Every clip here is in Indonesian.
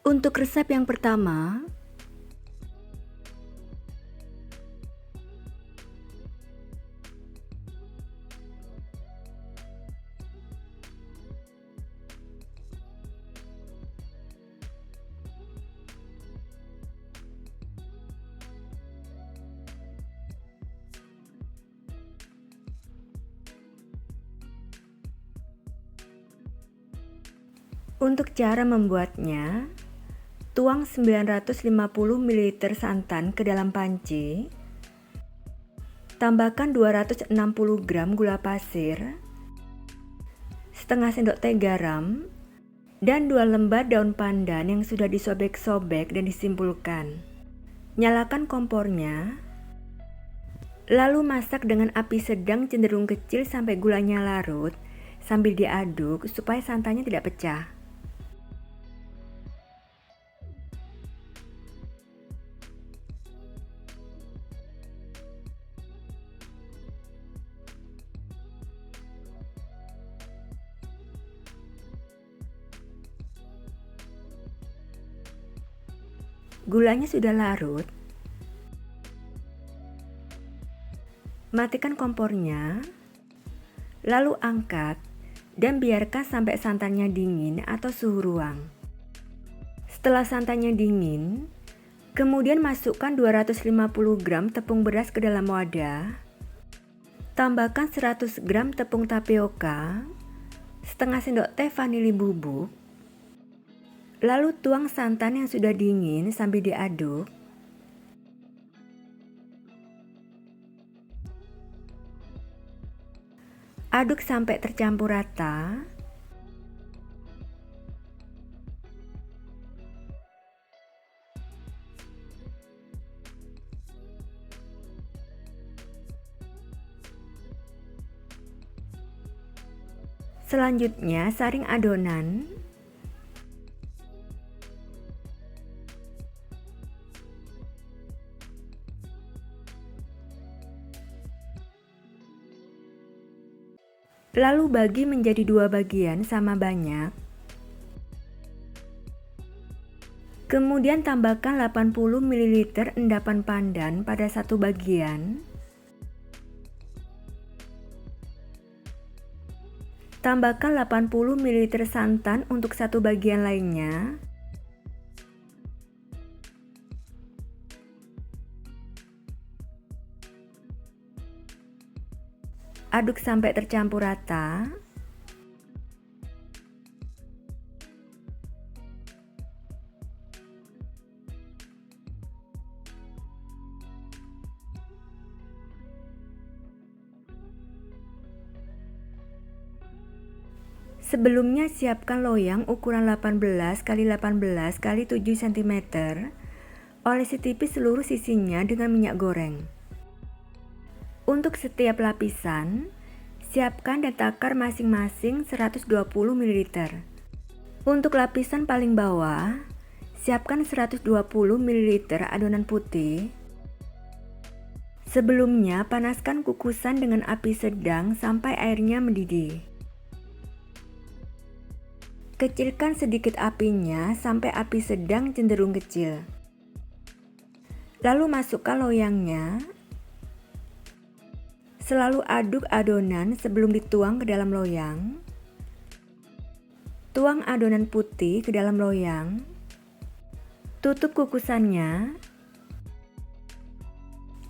Untuk resep yang pertama, untuk cara membuatnya, tuang 950 ml santan ke dalam panci, tambahkan 260 gram gula pasir, setengah sendok teh garam, dan 2 lembar daun pandan yang sudah disobek-sobek dan disimpulkan. Nyalakan kompornya, lalu masak dengan api sedang cenderung kecil sampai gulanya larut sambil diaduk supaya santannya tidak pecah. Gulanya sudah larut, matikan kompornya, lalu angkat dan biarkan sampai santannya dingin atau suhu ruang. Setelah santannya dingin, kemudian masukkan 250 gram tepung beras ke dalam wadah, tambahkan 100 gram tepung tapioka, setengah sendok teh vanili bubuk, lalu tuang santan yang sudah dingin sambil diaduk. Aduk sampai tercampur rata. Selanjutnya, saring adonan. Lalu bagi menjadi 2 bagian sama banyak. Kemudian tambahkan 80 ml endapan pandan pada satu bagian. Tambahkan 80 ml santan untuk satu bagian lainnya. Aduk sampai tercampur rata. Sebelumnya siapkan loyang ukuran 18 x 18 x 7 cm. Olesi tipis seluruh sisinya dengan minyak goreng. Untuk setiap lapisan, siapkan dan takar masing-masing 120 ml. Untuk lapisan paling bawah, siapkan 120 ml adonan putih. Sebelumnya, panaskan kukusan dengan api sedang sampai airnya mendidih. Kecilkan sedikit apinya sampai api sedang cenderung kecil. Lalu masukkan loyangnya. Selalu aduk adonan sebelum dituang ke dalam loyang. Tuang adonan putih ke dalam loyang. Tutup kukusannya.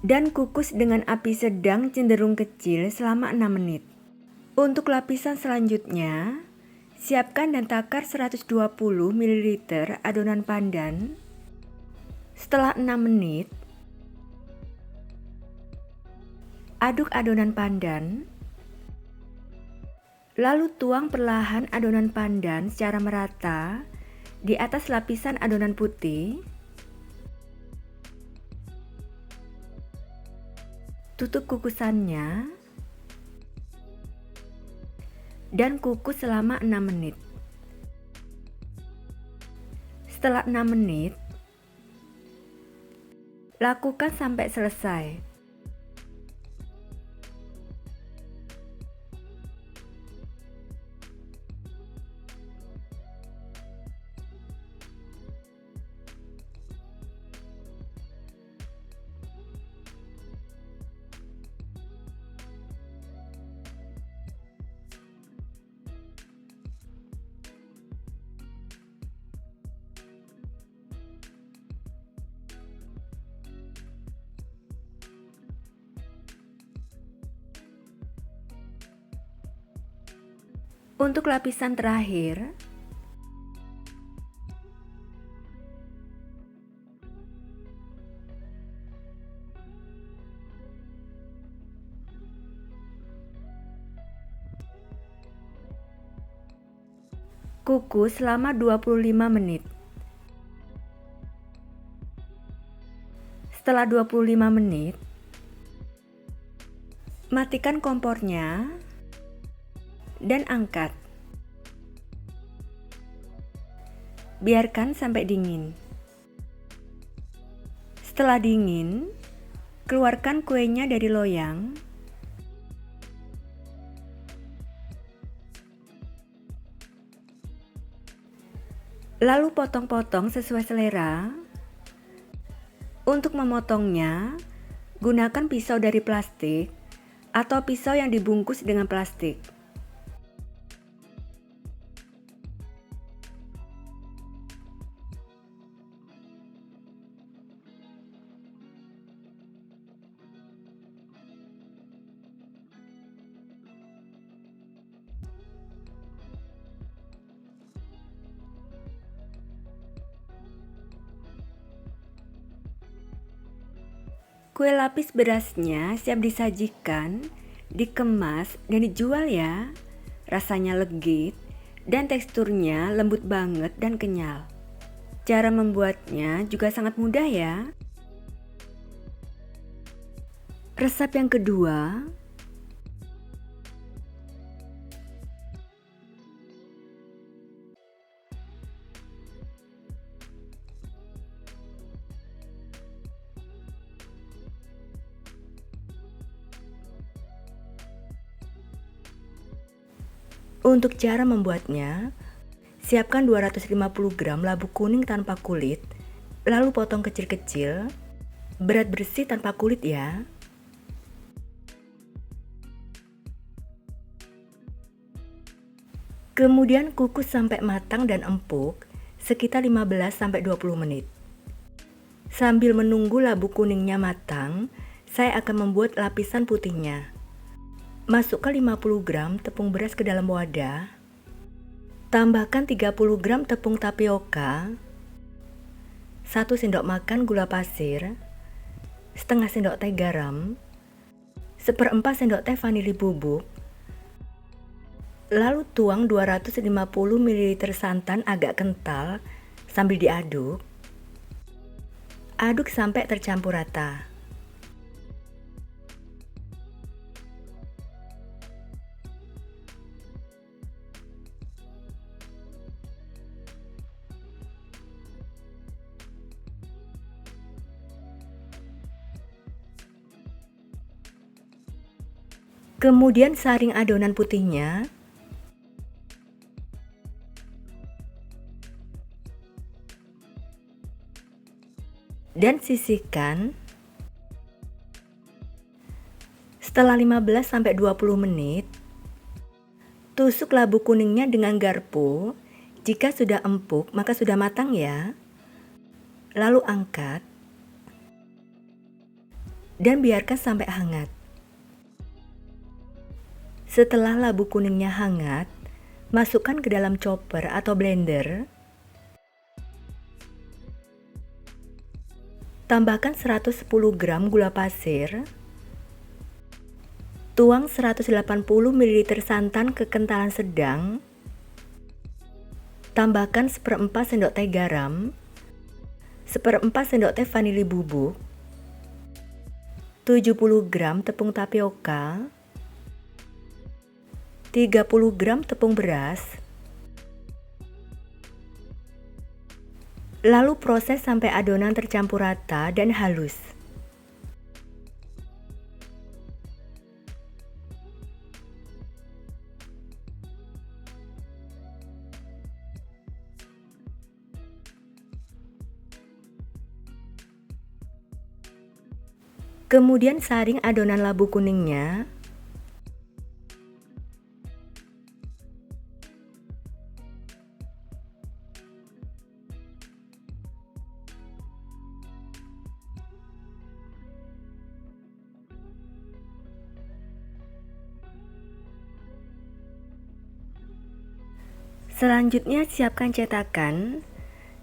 Dan kukus dengan api sedang cenderung kecil selama 6 menit. Untuk lapisan selanjutnya, siapkan dan takar 120 ml adonan pandan. Setelah 6 menit, aduk adonan pandan, lalu tuang perlahan adonan pandan secara merata di atas lapisan adonan putih. Tutup kukusannya dan kukus selama 6 menit. Setelah 6 menit, lakukan sampai selesai. Untuk lapisan terakhir, kukus selama 25 menit. Setelah 25 menit, matikan kompornya dan angkat. Biarkan sampai dingin. Setelah dingin, keluarkan kuenya dari loyang. Lalu potong-potong sesuai selera. Untuk memotongnya, gunakan pisau dari plastik atau pisau yang dibungkus dengan plastik. Kue lapis berasnya siap disajikan, dikemas, dan dijual ya. Rasanya legit dan teksturnya lembut banget dan kenyal. Cara membuatnya juga sangat mudah ya. Resep yang kedua, untuk cara membuatnya, siapkan 250 gram labu kuning tanpa kulit, lalu potong kecil-kecil, berat bersih tanpa kulit ya. Kemudian kukus sampai matang dan empuk sekitar 15-20 menit. Sambil menunggu labu kuningnya matang, saya akan membuat lapisan putihnya. Masukkan 50 gram tepung beras ke dalam wadah. Tambahkan 30 gram tepung tapioka, 1 sendok makan gula pasir, setengah sendok teh garam, 1/4 sendok teh vanili bubuk. Lalu tuang 250 ml santan agak kental sambil diaduk. Aduk sampai tercampur rata. Kemudian saring adonan putihnya. Dan sisihkan. Setelah 15-20 menit, tusuk labu kuningnya dengan garpu. Jika sudah empuk, maka sudah matang ya. Lalu angkat dan biarkan sampai hangat. Setelah labu kuningnya hangat, masukkan ke dalam chopper atau blender. Tambahkan 110 gram gula pasir. Tuang 180 ml santan kekentalan sedang. Tambahkan 1/4 sendok teh garam, 1/4 sendok teh vanili bubuk, 70 gram tepung tapioka, 30 gram tepung beras. Lalu proses sampai adonan tercampur rata dan halus. Kemudian saring adonan labu kuningnya. Selanjutnya siapkan cetakan.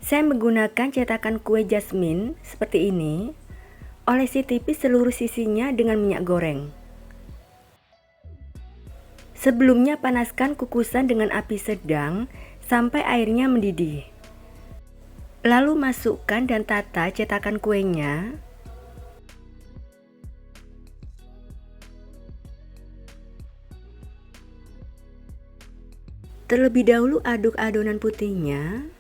Saya menggunakan cetakan kue jasmine seperti ini. Olesi tipis seluruh sisinya dengan minyak goreng. Sebelumnya panaskan kukusan dengan api sedang sampai airnya mendidih. Lalu masukkan dan tata cetakan kuenya. Terlebih dahulu aduk adonan putihnya.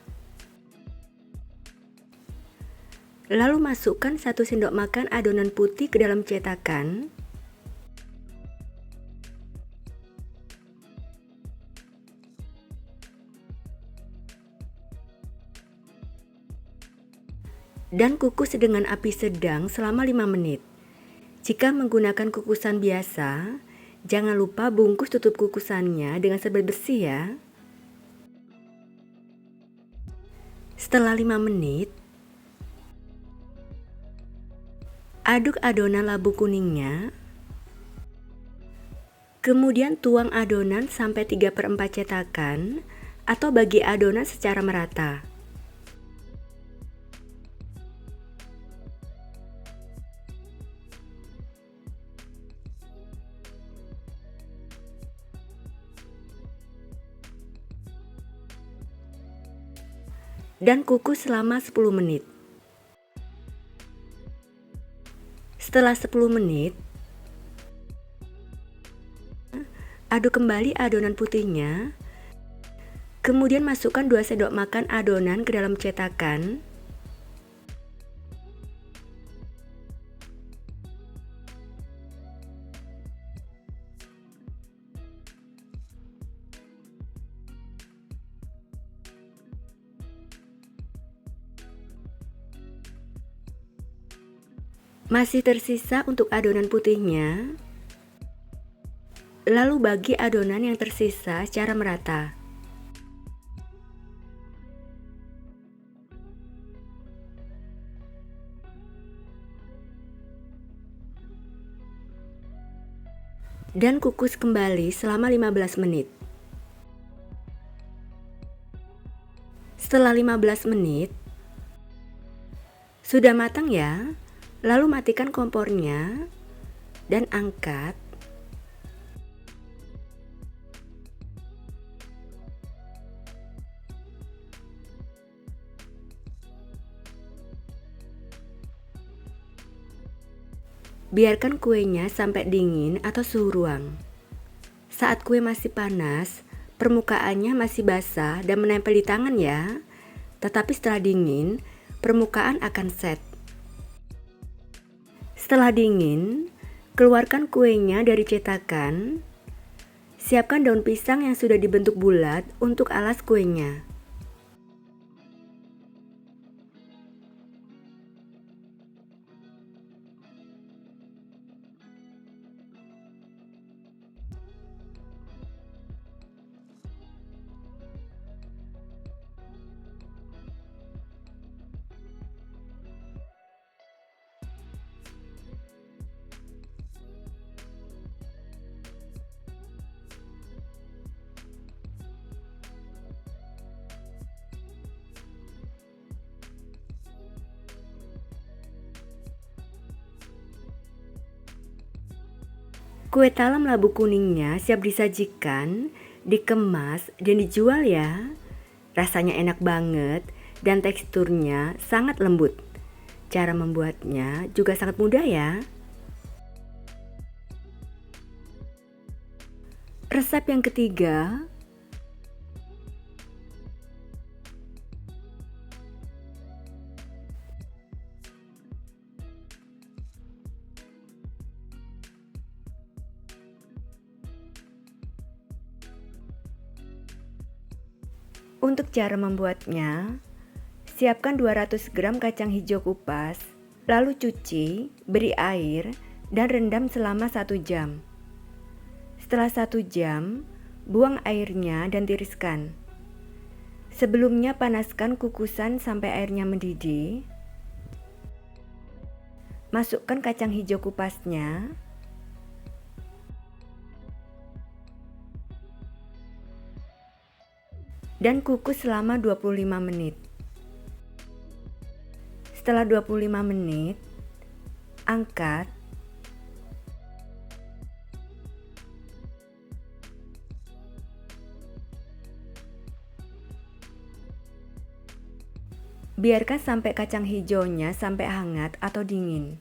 Lalu masukkan 1 sendok makan adonan putih ke dalam cetakan. Dan kukus dengan api sedang selama 5 menit. Jika menggunakan kukusan biasa, jangan lupa bungkus tutup kukusannya dengan serbet bersih ya. Setelah 5 menit, aduk adonan labu kuningnya. Kemudian tuang adonan sampai 3/4 cetakan atau bagi adonan secara merata. Dan kukus selama 10 menit. Setelah 10 menit, aduk kembali adonan putihnya. Kemudian masukkan 2 sendok makan adonan ke dalam cetakan. Masih tersisa untuk adonan putihnya. Lalu bagi adonan yang tersisa secara merata. Dan kukus kembali selama 15 menit. Setelah 15 menit, sudah matang ya. Lalu matikan kompornya dan angkat. Biarkan kuenya sampai dingin atau suhu ruang. Saat kue masih panas, permukaannya masih basah dan menempel di tangan ya. Tetapi setelah dingin, permukaan akan set. Setelah dingin, keluarkan kuenya dari cetakan. Siapkan daun pisang yang sudah dibentuk bulat untuk alas kuenya. Kue talam labu kuningnya siap disajikan, dikemas, dan dijual ya. Rasanya enak banget dan teksturnya sangat lembut. Cara membuatnya juga sangat mudah ya. Resep yang ketiga, untuk cara membuatnya, siapkan 200 gram kacang hijau kupas, lalu cuci, beri air, dan rendam selama 1 jam. Setelah 1 jam, buang airnya dan tiriskan. Sebelumnya panaskan kukusan sampai airnya mendidih. Masukkan kacang hijau kupasnya. dan kukus selama 25 menit. Setelah 25 menit, angkat. Biarkan sampai kacang hijaunya sampai hangat atau dingin.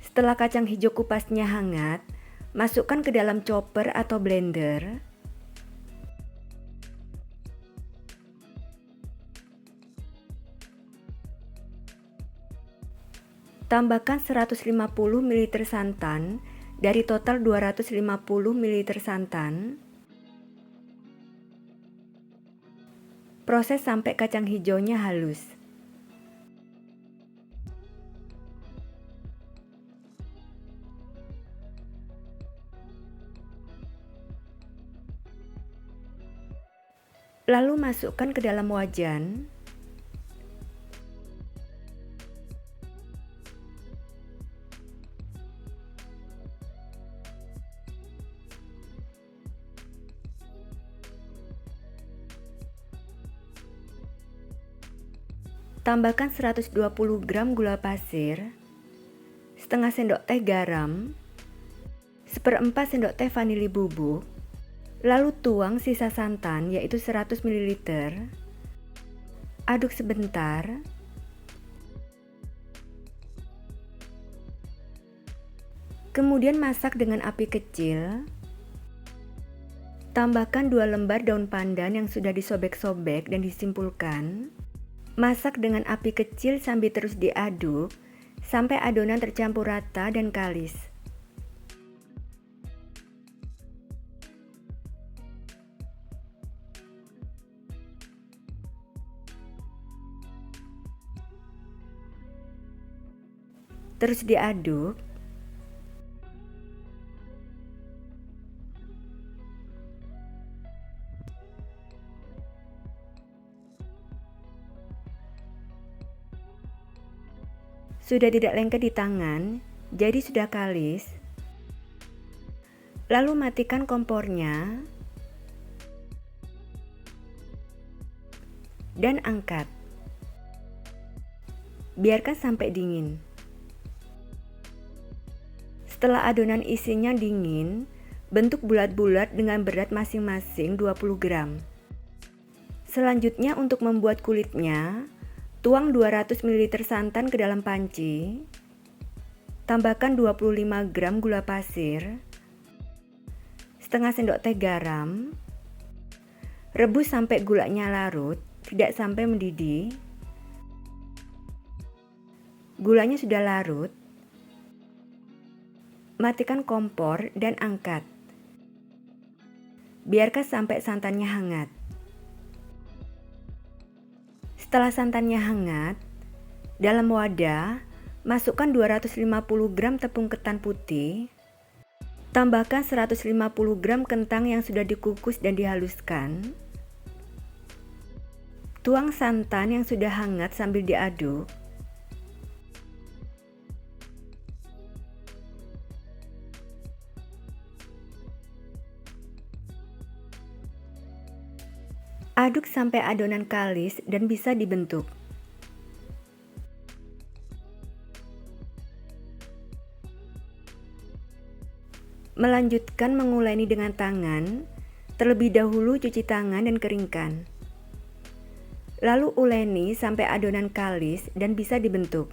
Setelah kacang hijau kupasnya hangat, masukkan ke dalam chopper atau blender. Tambahkan 150 ml santan dari total 250 ml santan. Proses sampai kacang hijaunya halus. Lalu masukkan ke dalam wajan. Tambahkan 120 gram gula pasir, setengah sendok teh garam, seperempat sendok teh vanili bubuk, lalu tuang sisa santan yaitu 100 ml. Aduk sebentar. Kemudian masak dengan api kecil. Tambahkan 2 lembar daun pandan yang sudah disobek-sobek dan disimpulkan. Masak dengan api kecil sambil terus diaduk sampai adonan tercampur rata dan kalis. Terus diaduk. Sudah tidak lengket di tangan, jadi sudah kalis. Lalu matikan kompornya dan angkat. Biarkan sampai dingin. Setelah adonan isinya dingin, bentuk bulat-bulat dengan berat masing-masing 20 gram. Selanjutnya untuk membuat kulitnya, tuang 200 ml santan ke dalam panci. Tambahkan 25 gram gula pasir, setengah sendok teh garam. Rebus sampai gulanya larut, tidak sampai mendidih. Gulanya sudah larut. Matikan kompor dan angkat. Biarkan sampai santannya hangat. Setelah santannya hangat, dalam wadah, masukkan 250 gram tepung ketan putih. Tambahkan 150 gram kentang yang sudah dikukus dan dihaluskan. Tuang santan yang sudah hangat sambil diaduk. Aduk sampai adonan kalis dan bisa dibentuk. Melanjutkan menguleni dengan tangan, terlebih dahulu cuci tangan dan keringkan. Lalu uleni sampai adonan kalis dan bisa dibentuk.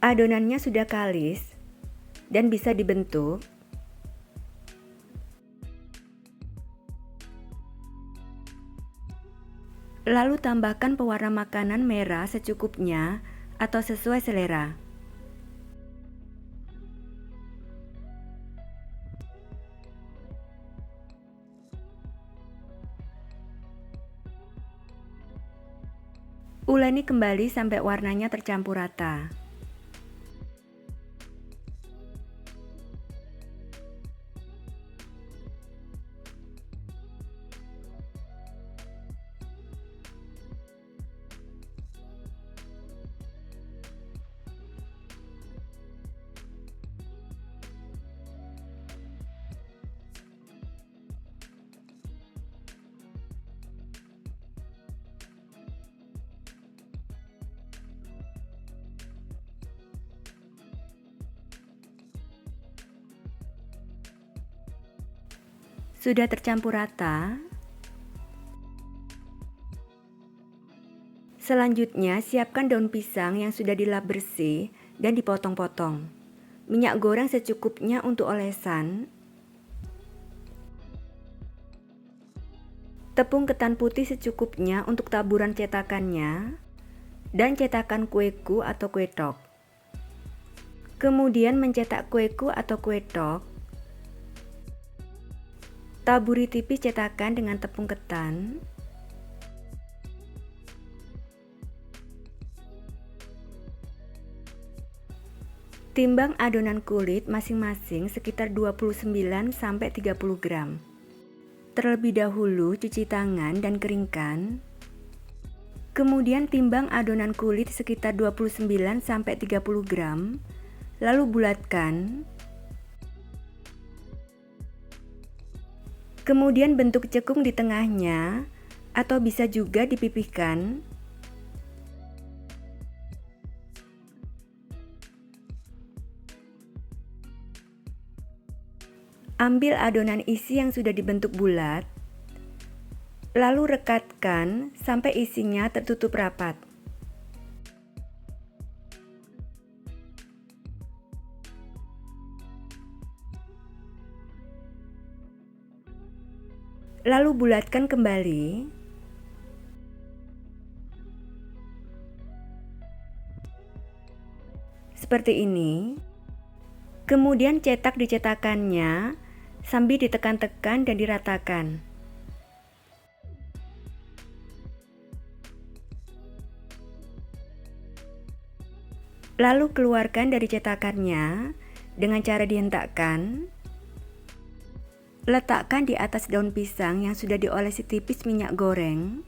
Adonannya sudah kalis dan bisa dibentuk. Lalu tambahkan pewarna makanan merah secukupnya atau sesuai selera. Uleni kembali sampai warnanya tercampur rata. Sudah tercampur rata? Selanjutnya, siapkan daun pisang yang sudah dilap bersih dan dipotong-potong. Minyak goreng secukupnya untuk olesan. Tepung ketan putih secukupnya untuk taburan cetakannya. Dan cetakan kueku atau kue tok. Kemudian mencetak kueku atau kue tok. Taburi tipis cetakan dengan tepung ketan. Timbang adonan kulit masing-masing sekitar 29-30 gram. Terlebih dahulu cuci tangan dan keringkan. Kemudian timbang adonan kulit sekitar 29-30 gram, lalu bulatkan. Kemudian bentuk cekung di tengahnya, atau bisa juga dipipihkan. Ambil adonan isi yang sudah dibentuk bulat. Lalu rekatkan sampai isinya tertutup rapat. Lalu bulatkan kembali. Seperti ini. Kemudian cetak di cetakannya sambil ditekan-tekan dan diratakan. Lalu keluarkan dari cetakannya dengan cara dihentakkan. Letakkan di atas daun pisang yang sudah diolesi tipis minyak goreng.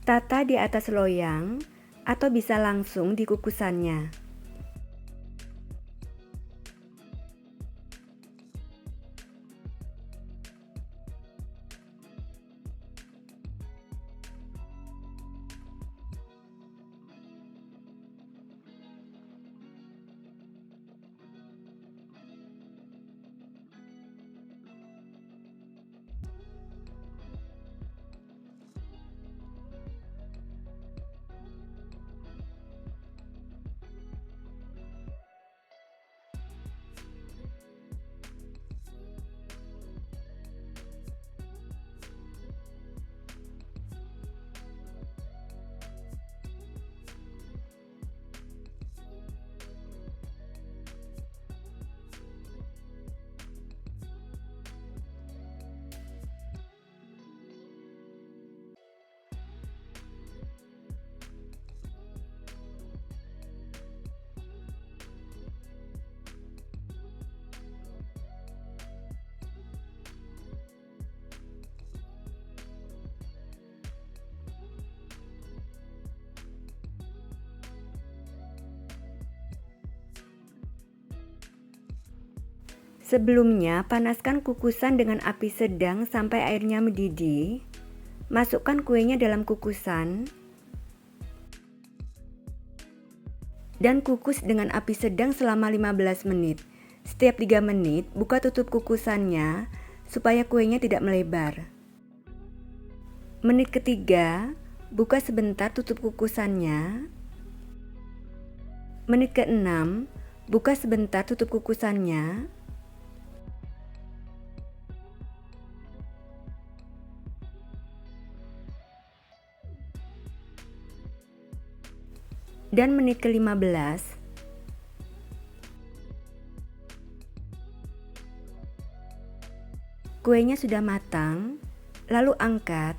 Tata di atas loyang atau bisa langsung di kukusannya. Sebelumnya, panaskan kukusan dengan api sedang sampai airnya mendidih. Masukkan kuenya dalam kukusan. Dan kukus dengan api sedang selama 15 menit. Setiap 3 menit, buka tutup kukusannya supaya kuenya tidak melebar. Menit ketiga, buka sebentar tutup kukusannya. Menit ke-6, buka sebentar tutup kukusannya. Dan menit ke-15, kuenya sudah matang, lalu angkat.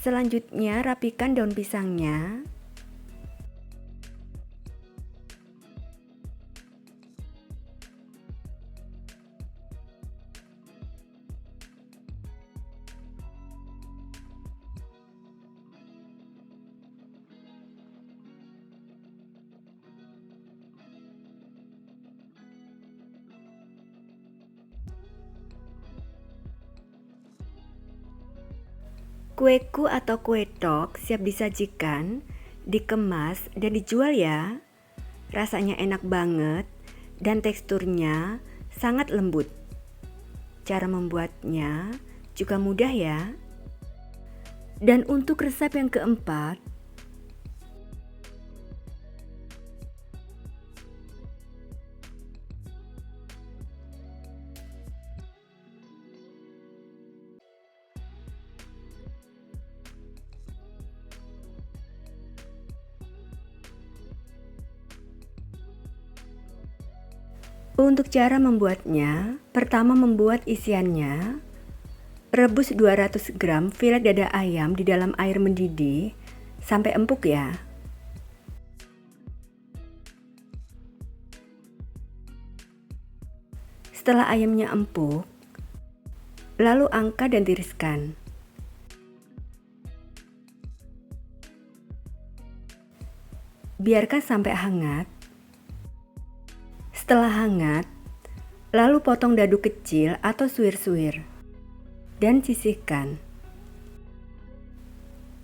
Selanjutnya, rapikan daun pisangnya. Kueku atau kue tok siap disajikan, dikemas, dan dijual ya. Rasanya enak banget dan teksturnya sangat lembut. Cara membuatnya juga mudah ya. Dan untuk resep yang keempat, untuk cara membuatnya, pertama membuat isiannya. Rebus 200 gram filet dada ayam di dalam air mendidih sampai empuk ya. Setelah ayamnya empuk, lalu angkat dan tiriskan. Biarkan sampai hangat. Setelah hangat, lalu potong dadu kecil atau suwir-suwir dan sisihkan.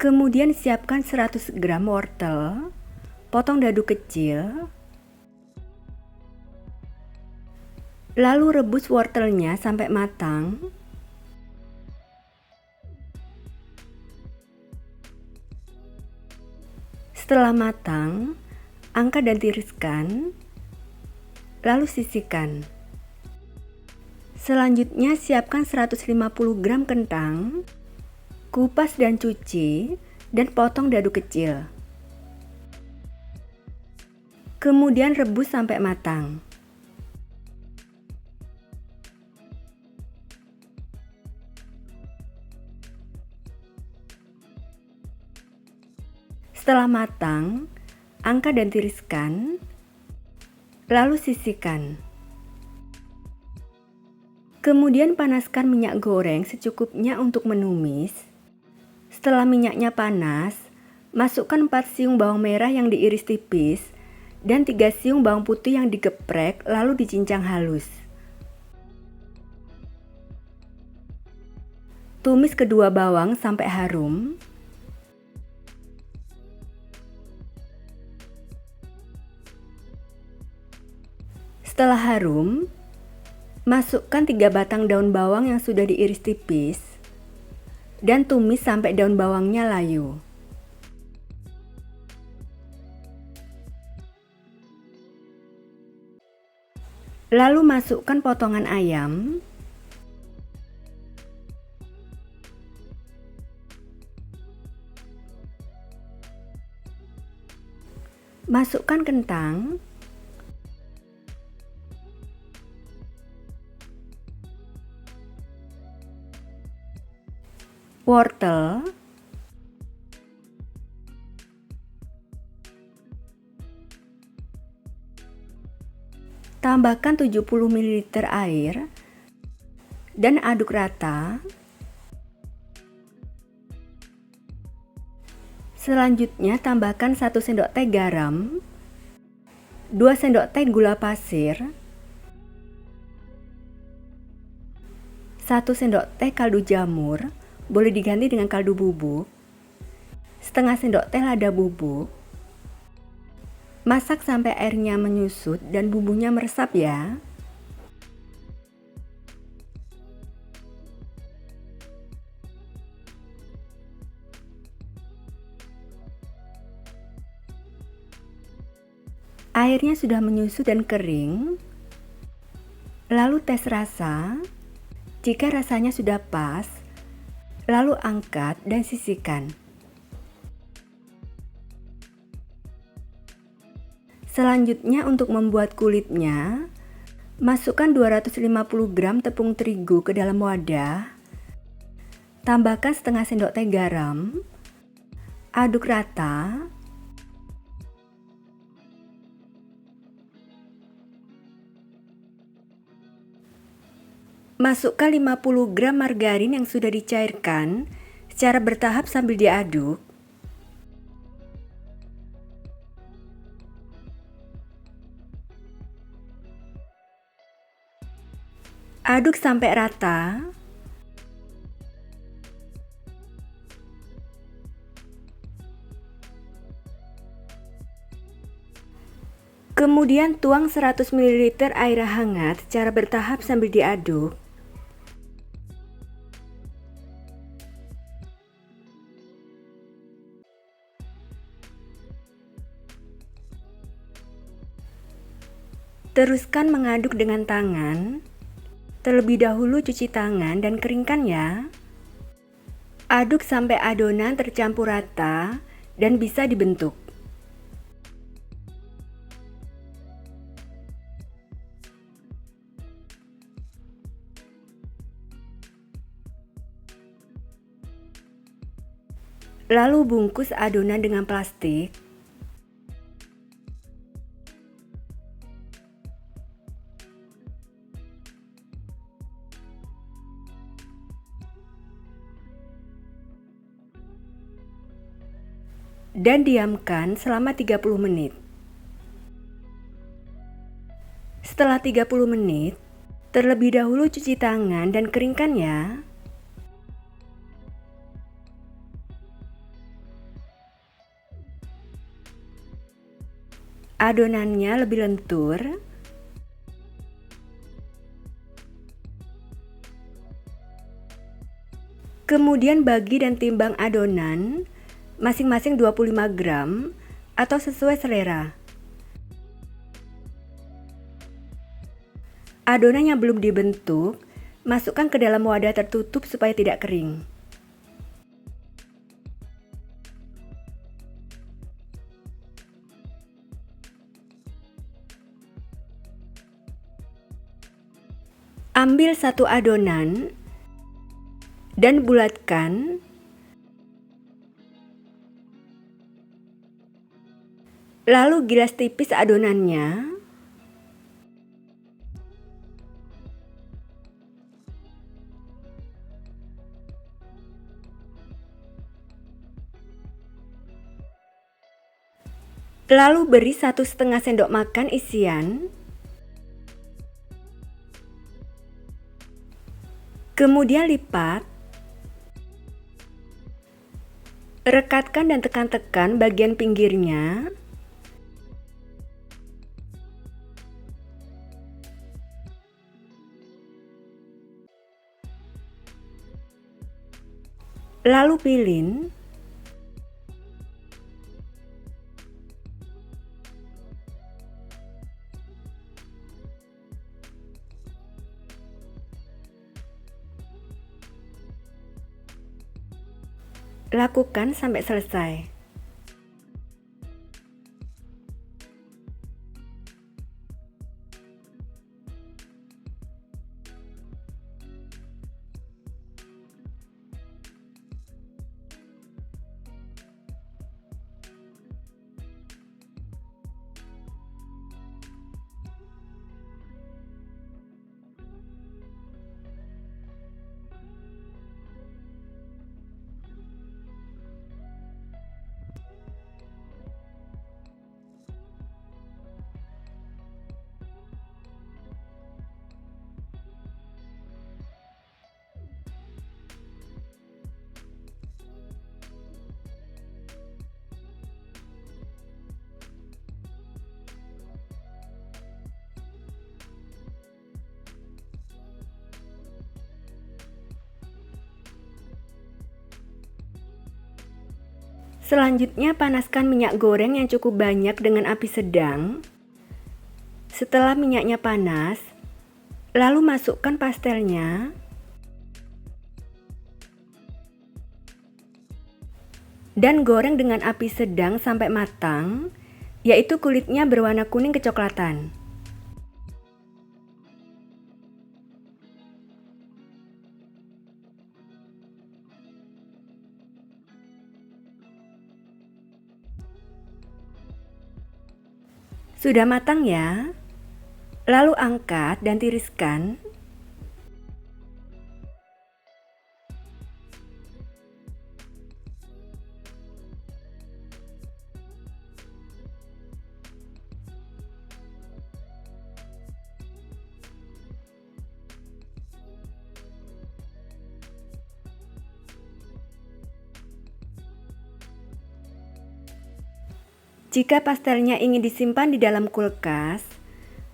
Kemudian siapkan 100 gram wortel, potong dadu kecil. Lalu rebus wortelnya sampai matang. Setelah matang, angkat dan tiriskan, lalu sisihkan. Selanjutnya siapkan 150 gram kentang, kupas dan cuci, dan potong dadu kecil. Kemudian rebus sampai matang. Setelah matang, angkat dan tiriskan, lalu sisihkan. Kemudian panaskan minyak goreng secukupnya untuk menumis. Setelah minyaknya panas, masukkan 4 siung bawang merah yang diiris tipis dan 3 siung bawang putih yang digeprek lalu dicincang halus. Tumis kedua bawang sampai harum. Setelah harum, masukkan 3 batang daun bawang yang sudah diiris tipis dan tumis sampai daun bawangnya layu. Lalu masukkan potongan ayam. Masukkan kentang. Wortel, tambahkan 70 ml air dan aduk rata. Selanjutnya tambahkan 1 sendok teh garam, 2 sendok teh gula pasir, 1 sendok teh kaldu jamur, boleh diganti dengan kaldu bubuk, setengah sendok teh lada bubuk. Masak sampai airnya menyusut dan bumbunya meresap ya. Airnya sudah menyusut dan kering. Lalu tes rasa. Jika rasanya sudah pas, lalu angkat dan sisihkan. Selanjutnya untuk membuat kulitnya, masukkan 250 gram tepung terigu ke dalam wadah. Tambahkan setengah sendok teh garam. Aduk rata. Masukkan 50 gram margarin yang sudah dicairkan secara bertahap sambil diaduk. Aduk sampai rata. Kemudian tuang 100 ml air hangat secara bertahap sambil diaduk. Teruskan mengaduk dengan tangan. Terlebih dahulu cuci tangan dan keringkan ya. Aduk sampai adonan tercampur rata dan bisa dibentuk. Lalu bungkus adonan dengan plastik. Dan diamkan selama 30 menit. Setelah 30 menit, terlebih dahulu cuci tangan dan keringkan ya. Adonannya lebih lentur. Kemudian bagi dan timbang adonan masing-masing 25 gram atau sesuai selera. Adonan yang belum dibentuk, masukkan ke dalam wadah tertutup supaya tidak kering. Ambil satu adonan dan bulatkan. Lalu gilas tipis adonannya. Lalu beri 1,5 sendok makan isian. Kemudian lipat. Rekatkan dan tekan-tekan bagian pinggirnya. Lalu pilin. Lakukan sampai selesai. Selanjutnya panaskan minyak goreng yang cukup banyak dengan api sedang. Setelah minyaknya panas, lalu masukkan pastelnya. Dan goreng dengan api sedang sampai matang, yaitu kulitnya berwarna kuning kecoklatan. Sudah matang ya? Lalu angkat dan tiriskan. Jika pastelnya ingin disimpan di dalam kulkas,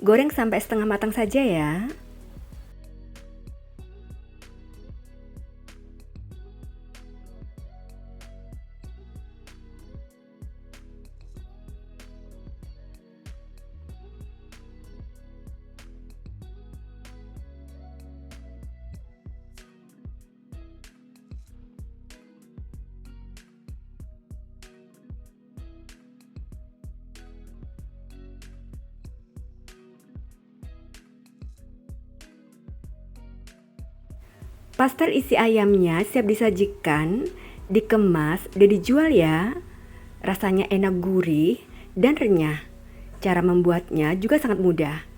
goreng sampai setengah matang saja ya. Pastel isi ayamnya siap disajikan, dikemas, dan dijual ya. Rasanya enak, gurih, dan renyah. Cara membuatnya juga sangat mudah.